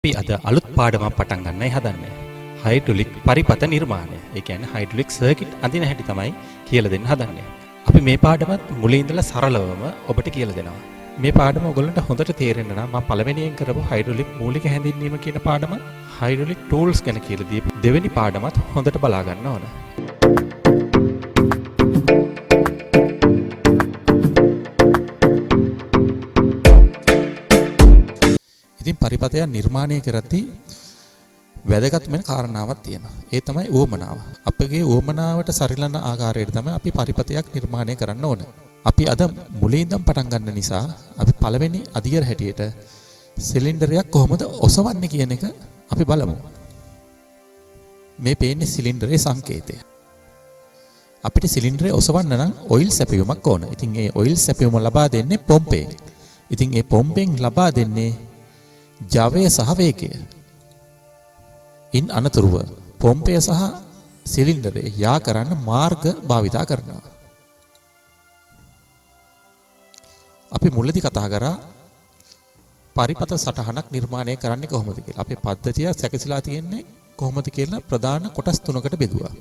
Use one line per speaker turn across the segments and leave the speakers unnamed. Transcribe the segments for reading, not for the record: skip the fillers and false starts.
අපි අද අලුත් පාඩමක් පටන් ගන්නයි හදන්නේ. හයිඩ්‍රොලික් පරිපථ නිර්මාණය. ඒ කියන්නේ හයිඩ්‍රොලික් සර්කිට් අඳින හැටි තමයි කියලා දෙන්න හදන්නේ. අපි මේ පාඩමත් මුලින් ඉඳලා සරලවම ඔබට කියලා දෙනවා. මේ පාඩම ඔයගොල්ලන්ට හොඳට තේරෙන්න නම් මම පළවෙනියෙන් කරපු හයිඩ්‍රොලික් මූලික හැඳින්වීම කියන පාඩම හයිඩ්‍රොලික් ටූල්ස් ගැන කියලා දීපු දෙවෙනි පාඩමත් හොඳට බලා ගන්න ඕන. ඉතින් පරිපථය නිර්මාණය කරද්දී වැදගත් වෙන කාරණාවක් තියෙනවා. ඒ තමයි උවමනාව. අපගේ උවමනාවට සරිලන ආකාරයට තමයි අපි පරිපථයක් නිර්මාණය කරන්න ඕන. අපි අද මුලින් ඉඳන් පටන් ගන්න නිසා අපි පළවෙනි අදියර හැටියට සිලින්ඩරයක් කොහොමද ඔසවන්නේ කියන එක අපි බලමු. මේ පේන්නේ සිලින්ඩරේ සංකේතය. අපිට සිලින්ඩරේ ඔසවන්න නම් ඔයිල් සැපයුමක් ඕන. ඉතින් ඒ ඔයිල් සැපයුම ලබා දෙන්නේ පොම්පෙන්. ඉතින් ඒ පොම්පෙන් ලබා දෙන්නේ ජවය සහ වේගය. ඉන් අනතුරුව පොම්පය සහ සිලින්ඩරේ යා කරන්න මාර්ග භාවිතා කරනවා. අපි මුලදී කතා කරා පරිපථ සටහනක් නිර්මාණය කරන්නේ කොහොමද කියලා. අපේ පද්ධතිය සැකසීලා තියෙන්නේ කොහොමද කියලා ප්‍රධාන කොටස් තුනකට බෙදුවා.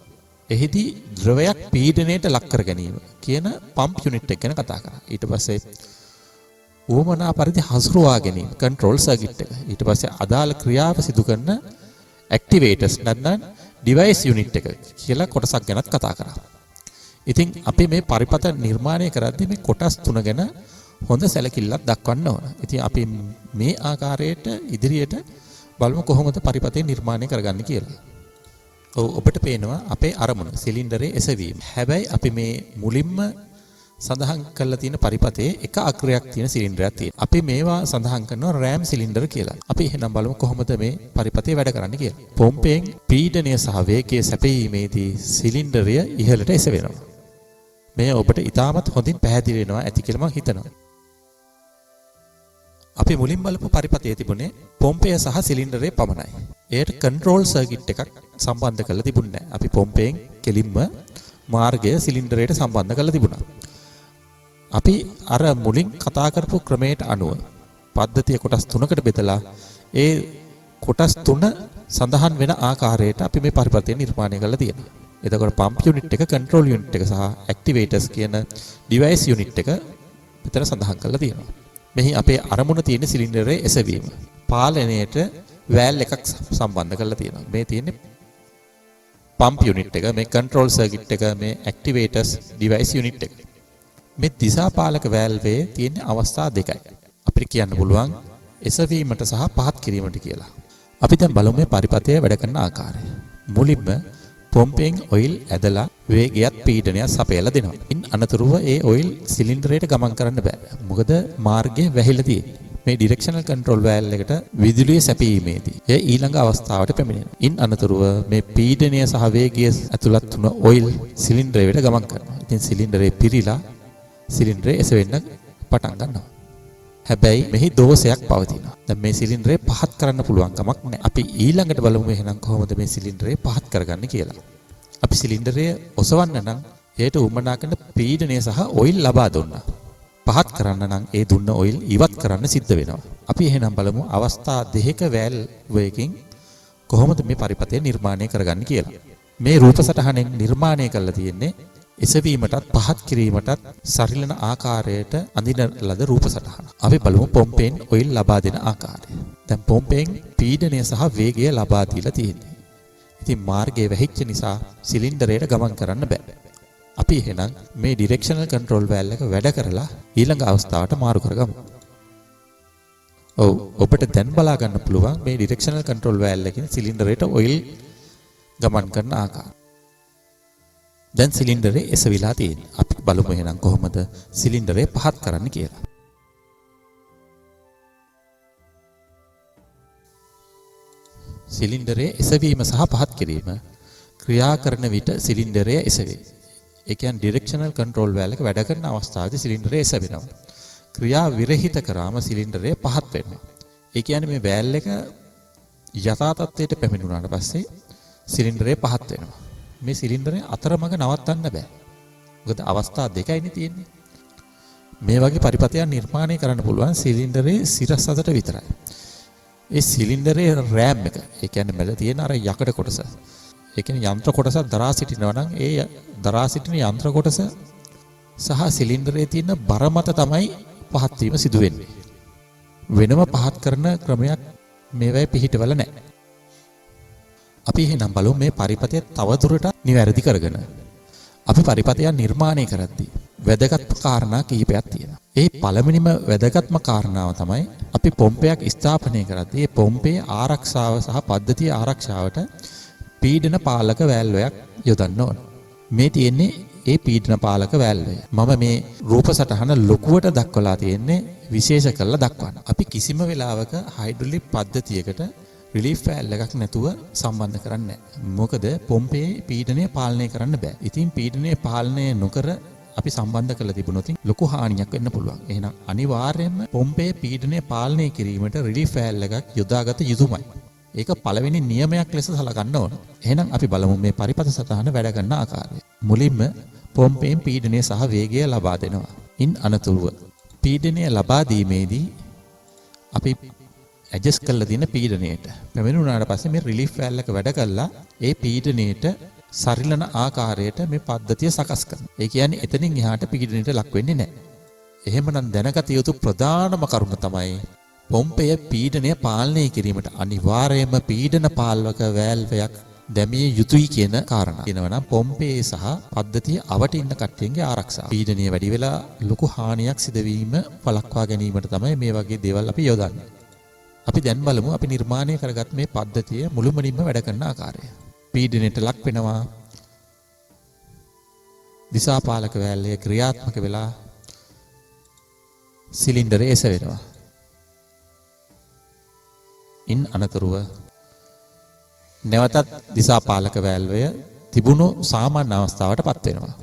එහිදී ද්‍රවයක් පීඩනයට ලක් කර ගැනීම කියන පම්ප් යුනිට් එක ගැන කතා කරා. ඊට පස්සේ උවමනා පරිදි හසුරුවා ගැනීම කන්ට්‍රෝල් සර්කිට් එක. ඊට පස්සේ අදාළ ක්‍රියාව සිදු කරන ඇක්ටිවේටර්ස් නැත්නම් ඩිවයිස් යුනිට් එක කියලා කොටසක් ගැනත් කතා කරා. ඉතින් අපි මේ පරිපථ නිර්මාණය කරද්දී මේ කොටස් තුන ගැන හොඳ සැලකිල්ලක් දක්වන්න ඕන. ඉතින් අපි මේ ආකාරයට ඉදිරියට බලමු කොහොමද පරිපථය නිර්මාණය කරගන්නේ කියලා. ඔබට පේනවා අපේ අරමුණ සිලින්ඩරේ එසවීම. හැබැයි අපි මේ මුලින්ම සඳහන් කරලා තියෙන පරිපථයේ එක අග්‍රයක් තියෙන සිලින්ඩරයක් තියෙනවා. අපි මේවා සඳහන් කරනවා රෑම් සිලින්ඩර් කියලා. අපි එහෙනම් බලමු කොහොමද මේ පරිපථය වැඩ කරන්නේ කියලා. පොම්පෙන් පීඩනය සහ වේගය සැපයීමේදී සිලින්ඩරය ඉහළට එසවෙනවා. මේ ඔබට ඉතාමත් හොඳින් පැහැදිලි වෙනවා ඇති කියලා මම හිතනවා. අපි මුලින් බලපු පරිපථයේ තිබුණේ පොම්පය සහ සිලින්ඩරේ පමණයි. ඒකට කන්ට්‍රෝල් සර්කිට් එකක් සම්බන්ධ කරලා තිබුණේ නැහැ. අපි පොම්පෙන් කෙලින්ම මාර්ගය සිලින්ඩරයට සම්බන්ධ කරලා තිබුණා. අපි අර මුලින් කතා කරපු ක්‍රමයට අනුව පද්ධතිය කොටස් තුනකට බෙදලා ඒ කොටස් තුන සඳහන් වෙන ආකාරයට අපි මේ පරිපථය නිර්මාණය කරලා තියෙනවා. එතකොට පම්ප් යුනිට් එක, කන්ට්‍රෝල් යුනිට් එක සහ ඇක්ටිවේටර්ස් කියන ඩිවයිස් යුනිට් එක විතර සඳහන් කරලා තියෙනවා. මෙහි අපේ අරමුණ තියෙන සිලින්ඩරේ එසවීම. පාලනයට වෑල් එකක් සම්බන්ධ කරලා තියෙනවා. මේ තියෙන්නේ පම්ප් යුනිට් එක, මේ කන්ට්‍රෝල් සර්කිට් එක, මේ ඇක්ටිවේටර්ස් ඩිවයිස් යුනිට් එක. මේ දිසාපාලක වැල්වේ තියෙන අවස්ථා දෙකයි. අපිට කියන්න පුළුවන් එසවීමට සහ පහත් කිරීමට කියලා. අපි දැන් බලමු මේ පරිපථය වැඩ කරන ආකාරය. මුලින්ම පොම්පෙන් ඔයිල් ඇදලා වේගයත් පීඩනයත් සපයලා දෙනවා. ඉන් අනතුරුව ඒ ඔයිල් සිලින්ඩරයට ගමන් කරන්න බෑ. මොකද මාර්ගය වැහිලා තියෙන්නේ. මේ ඩිරෙක්ෂනල් කන්ට්‍රෝල් වෑල් එකට විදුලිය සැපීමේදී එය ඊළඟ අවස්ථාවට පැමිණෙනවා. ඉන් අනතුරුව මේ පීඩනය සහ වේගය ඇතුළත් වුණ ඔයිල් සිලින්ඩරයට ගමන් කරනවා. ඉතින් සිලින්ඩරේ පිරීලා සිලින්ඩරේ එසවෙන්න පටන් ගන්නවා. හැබැයි මෙහි දෝෂයක් පවතිනවා. දැන් මේ සිලින්ඩරේ පහත් කරන්න පුළුවන් කමක් නැහැ. අපි ඊළඟට බලමු එහෙනම් කොහොමද මේ සිලින්ඩරේ පහත් කරගන්නේ කියලා. අපි සිලින්ඩරය ඔසවන්න නම් ඒට උමනා කරන පීඩනය සහ ඔයිල් ලබා දුන්නා. පහත් කරන්න නම් ඒ දුන්න ඔයිල් ඉවත් කරන්න සිද්ධ වෙනවා. අපි එහෙනම් බලමු අවස්ථා දෙකක වැල් වේගකින් කොහොමද මේ පරිපථය නිර්මාණය කරගන්නේ කියලා. මේ රූප සටහනෙන් නිර්මාණය කරලා තියෙන්නේ එසවීමටත් පහත් කිරීමටත් සරිලන ආකාරයට අඳින ලද රූප සටහන. අපි බලමු පොම්පෙන් ඔයිල් ලබා දෙන ආකාරය. දැන් පොම්පෙන් පීඩනය සහ වේගය ලබා දීලා තියෙන්නේ. ඉතින් මාර්ගය වැහිච්ච නිසා සිලින්ඩරයට ගමන් කරන්න බෑ. අපි එහෙනම් මේ ඩිරෙක්ෂනල් කන්ට්‍රෝල් වෑල් එක වැඩ කරලා ඊළඟ අවස්ථාවට මාරු කරගමු. ඔබට දැන් බලා ගන්න පුළුවන් මේ ඩිරෙක්ෂනල් කන්ට්‍රෝල් වෑල් එකකින් සිලින්ඩරයට ඔයිල් ගමන් කරන ආකාරය. දැන් සිලින්ඩරේ එසවිලා තියෙනවා. අපි බලමු එහෙනම් කොහොමද සිලින්ඩරේ පහත් කරන්න කියලා. සිලින්ඩරේ එසවීම සහ පහත් කිරීම ක්‍රියා කරන විට සිලින්ඩරය එසවේ. ඒ කියන්නේ ඩිරෙක්ෂනල් කන්ට්‍රෝල් වෑල් එක වැඩ කරන අවස්ථාවේදී සිලින්ඩරය එසවෙනවා. ක්‍රියා විරහිත කරාම සිලින්ඩරය පහත් වෙනවා. ඒ කියන්නේ මේ වෑල් එක යථා තත්ත්වයට පැමිණුණාට පස්සේ සිලින්ඩරය පහත් වෙනවා. මේ සිලින්ඩරේ අතරමඟ නවත්තන්න බෑ. මොකද අවස්ථා දෙකයිනේ තියෙන්නේ. මේ වගේ පරිපථයක් නිර්මාණය කරන්න පුළුවන් සිලින්ඩරේ සිරස් අතට විතරයි. ඒ සිලින්ඩරේ රෑම් එක. ඒ කියන්නේ මැද තියෙන අර යකඩ කොටස. ඒ කියන්නේ යන්ත්‍ර කොටස දරා සිටිනවා නම් ඒ දරා සිටින යන්ත්‍ර කොටස සහ සිලින්ඩරේ තියෙන බර මත තමයි පහත් වීම සිදු වෙන්නේ. වෙනම පහත් කරන ක්‍රමයක් මේවැයි පිහිටවල නැහැ. අපි එහෙනම් බලමු මේ පරිපථය තවදුරටත් නිවැරදි කරගෙන. අපි පරිපථය නිර්මාණය කරද්දී වැදගත්ම කාරණා කිහිපයක් තියෙනවා. ඒ පළවෙනිම වැදගත්ම කාරණාව තමයි අපි පොම්පයක් ස්ථාපනය කරද්දී ඒ පොම්පේ ආරක්ෂාව සහ පද්ධතිය ආරක්ෂාවට පීඩන පාලක වැල්වයක් යොදන්න ඕන. මේ තියෙන්නේ ඒ පීඩන පාලක වැල්වය. මම මේ රූප සටහන ලොකුවට දක්වලා තියෙන්නේ විශේෂ කරලා දක්වන්න. අපි කිසිම වෙලාවක හයිඩ්‍රොලික් පද්ධතියකට රිලීෆ් වැල්ව් එකක් නැතුව සම්බන්ධ කරන්නේ නැහැ. මොකද පොම්පේ පීඩනය පාලනය කරන්න බෑ. ඉතින් පීඩනය පාලනය නොකර අපි සම්බන්ධ කරලා තිබුණොත් ලොකු හානියක් වෙන්න පුළුවන්. එහෙනම් අනිවාර්යයෙන්ම පොම්පේ පීඩනය පාලනය කිරීමට රිලීෆ් වැල්ව් එකක් යොදාගත යුතුමයි. ඒක පළවෙනි නියමයක් ලෙස සලකන්න ඕන. එහෙනම් අපි බලමු මේ පරිපථ සටහන වැඩ කරන ආකාරය. මුලින්ම පොම්පෙන් පීඩනය සහ වේගය ලබා දෙනවා. ඉන් අනතුරුව පීඩනය ලබා දීමේදී අපි ඇඩ්ජස්ට් කරලා දින පීඩනයට පැමිණුණාට පස්සේ මේ රිලීෆ් වැල්ව් එක වැඩ කළා ඒ පීඩනයට සරිලන ආකාරයට මේ පද්ධතිය සකස් කරනවා. ඒ කියන්නේ එතනින් එහාට පීඩනයට ලක් වෙන්නේ නැහැ. එහෙමනම් දැනගත යුතු ප්‍රධානම කරුණ තමයි පොම්පය පීඩනය පාලනය කිරීමට අනිවාර්යයෙන්ම පීඩන පාලක වැල්වයක් දැමිය යුතුයි කියන කාරණා. කියනවා පොම්පේ සහ පද්ධතිය අවට ඉන්න කට්ටියන්ගේ ආරක්ෂාව. පීඩනය වැඩි වෙලා ලොකු හානියක් සිදුවීම වළක්වා ගැනීමට තමයි මේ වගේ දේවල් අපි යොදන්නේ. අපි දැන් බලමු අපි නිර්මාණය කරගත් මේ පද්ධතිය මුළුමනින්ම වැඩ කරන ආකාරය. පීඩනයට ලක් වෙනවා. දිසාපාලක වැල්ලේ ක්‍රියාත්මක වෙලා සිලින්ඩරේ එසවෙනවා. ඉන් අනතුරුව නැවතත් දිසාපාලක වැල්වය තිබුණු සාමාන්‍ය අවස්ථාවට පත් වෙනවා.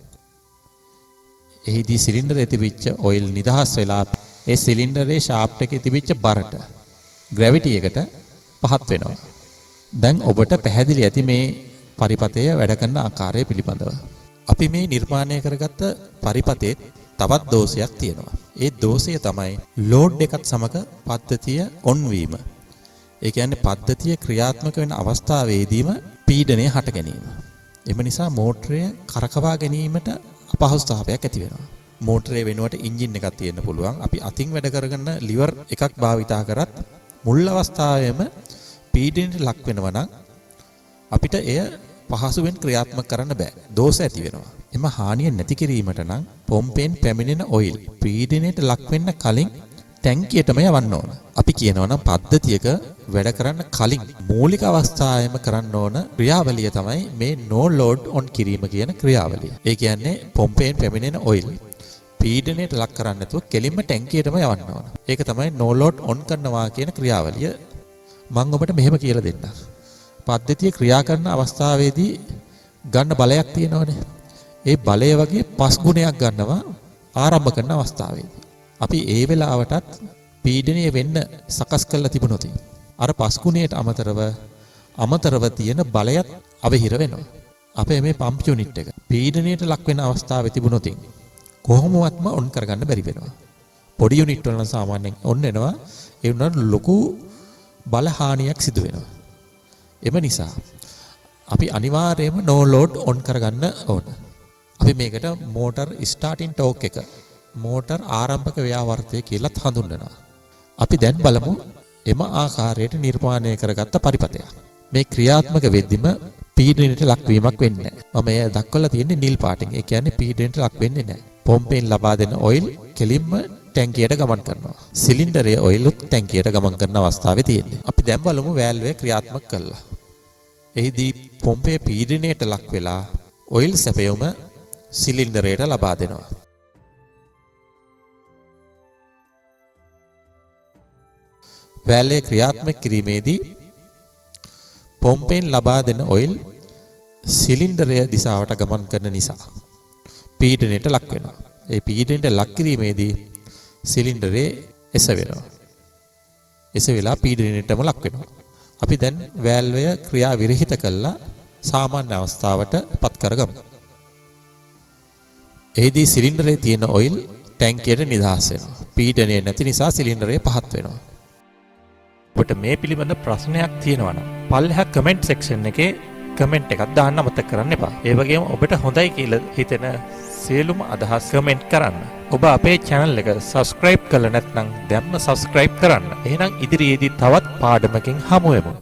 එහිදී සිලින්ඩරේ තිබිච්ච ඔයිල් නිදහස් වෙලා ඒ සිලින්ඩරේ ෂාෆ්ට් එකේ තිබිච්ච බරට ග්‍රැවිටි එකට පහත් වෙනවා. දැන් ඔබට පැහැදිලි ඇති මේ පරිපථය වැඩ කරන ආකාරය පිළිබඳව. අපි මේ නිර්මාණය කරගත්ත පරිපථයේ තවත් දෝෂයක් තියෙනවා. ඒ දෝෂය තමයි ලෝඩ් එකත් සමග පද්ධතිය ඔන් වීම. ඒ කියන්නේ පද්ධතිය ක්‍රියාත්මක වෙන අවස්ථාවේදීම පීඩනය හට ගැනීම. එම නිසා මෝටරය කරකවා ගැනීමට අපහසුතාවයක් ඇති වෙනවා. මෝටරේ වෙනුවට එන්ජින් එකක් තියෙන්න පුළුවන්. අපි අතින් වැඩ කරගෙන ලිවර් එකක් භාවිතා කරත් මුල් අවස්ථාවේම පීඩනයට ලක් වෙනවා නම් අපිට එය පහසුවෙන් ක්‍රියාත්මක කරන්න බෑ. දෝෂ ඇති වෙනවා. එම හානිය නැති කිරීමට නම් පොම්පෙන් පැමිණෙන ඔයිල් පීඩනයට ලක් වෙන්න කලින් ටැංකියටම යවන්න ඕන. අපි කියනවා නම් පද්ධතියක වැඩ කරන්න කලින් මූලික අවස්ථාවේම කරන්න ඕන ක්‍රියාවලිය තමයි මේ no load on කිරීම කියන ක්‍රියාවලිය. ඒ කියන්නේ පොම්පෙන් පැමිණෙන ඔයිල් පීඩනයට ලක් කරන්නේ නැතුව කෙලින්ම ටැංකියටම යවන්න ඕන. ඒක තමයි no load on කරනවා කියන ක්‍රියාවලිය. මම ඔබට මෙහෙම කියලා දෙන්නම්. පද්ධතිය ක්‍රියා කරන අවස්ථාවේදී ගන්න බලයක් තියෙනවනේ. ඒ බලය වගේ 5 ගුණයක් ගන්නවා ආරම්භ කරන අවස්ථාවේදී. අපි ඒ වෙලාවටත් පීඩනය වෙන්න සකස් කරලා තිබුණොත් අර 5 ගුණයට අමතරව තියෙන බලයත් අවහිර වෙනවා. අපේ මේ පම්ප් යුනිට් එක පීඩනයට ලක් වෙන අවස්ථාවේ තිබුණොත් කොහොමවත්ම ඔන් කරගන්න බැරි වෙනවා. පොඩි යුනිට් වල සාමාන්‍යයෙන් ඔන් වෙනවා. ඒ වුණාට ලොකු බල හානියක් සිදු වෙනවා. එම නිසා අපි අනිවාර්යයෙන්ම no load on කරගන්න ඕන. අපි මේකට motor starting torque එක මෝටර් ආරම්භක ව්‍යාවර්තය කියලා හඳුන්වනවා. අපි දැන් බලමු එම ආකාරයට නිර්මාණය කරගත්ත පරිපථයක්. මේ ක්‍රියාත්මක වෙද්දිම පීඩනයට ලක්වීමක් වෙන්නේ නැහැ. මම එය දක්වලා තියෙන්නේ නිල් පාටින්. ඒ කියන්නේ පීඩනයට ලක් වෙන්නේ නැහැ. පොම්පෙන් ලබා දෙන ඔයිල් කෙලින්ම ටැංකියට ගමන් කරනවා. සිලින්ඩරයේ ඔයිලුත් ටැංකියට ගමන් කරන අවස්ථාවේ තියෙන්නේ. අපි දැන් බලමු වැල්වය ක්‍රියාත්මක කළා. එහිදී පොම්පේ පීඩනයට ලක් වෙලා ඔයිල් සැපයුම සිලින්ඩරයට ලබා දෙනවා. වැල්වේ ක්‍රියාත්මක කිරීමේදී පොම්පෙන් ලබා දෙන ඔයිල් සිලින්ඩරය දිශාවට ගමන් කරන නිසා පීඩනයට ලක් වෙනවා. ඒ පීඩනයට ලක් කිරීමේදී සිලින්ඩරේ එසවෙනවා. එසවෙලා පීඩනයටම ලක් වෙනවා. අපි දැන් වැල්වය ක්‍රියා විරහිත කළා සාමාන්‍ය අවස්ථාවට පත් කරගමු. එහිදී සිලින්ඩරේ තියෙන ඔයිල් ටැංකියට නිදහස් වෙනවා. පීඩනය නැති නිසා සිලින්ඩරේ පහත් වෙනවා. ඔබට මේ පිළිබඳ ප්‍රශ්නයක් තියෙනවා නම් පල්ලෙහා කමෙන්ට් සෙක්ෂන් එකේ කමෙන්ට් එකක් දාන්න අමතක කරන්න එපා. ඒ වගේම ඔබට හොඳයි කියලා හිතෙන සියලුම අදහස් කමෙන්ට් කරන්න. ඔබ අපේ channel එක subscribe කරලා නැත්නම් දැන්ම subscribe කරන්න. එහෙනම් ඉදිරියේදී තවත් පාඩමකින් හමු වෙමු.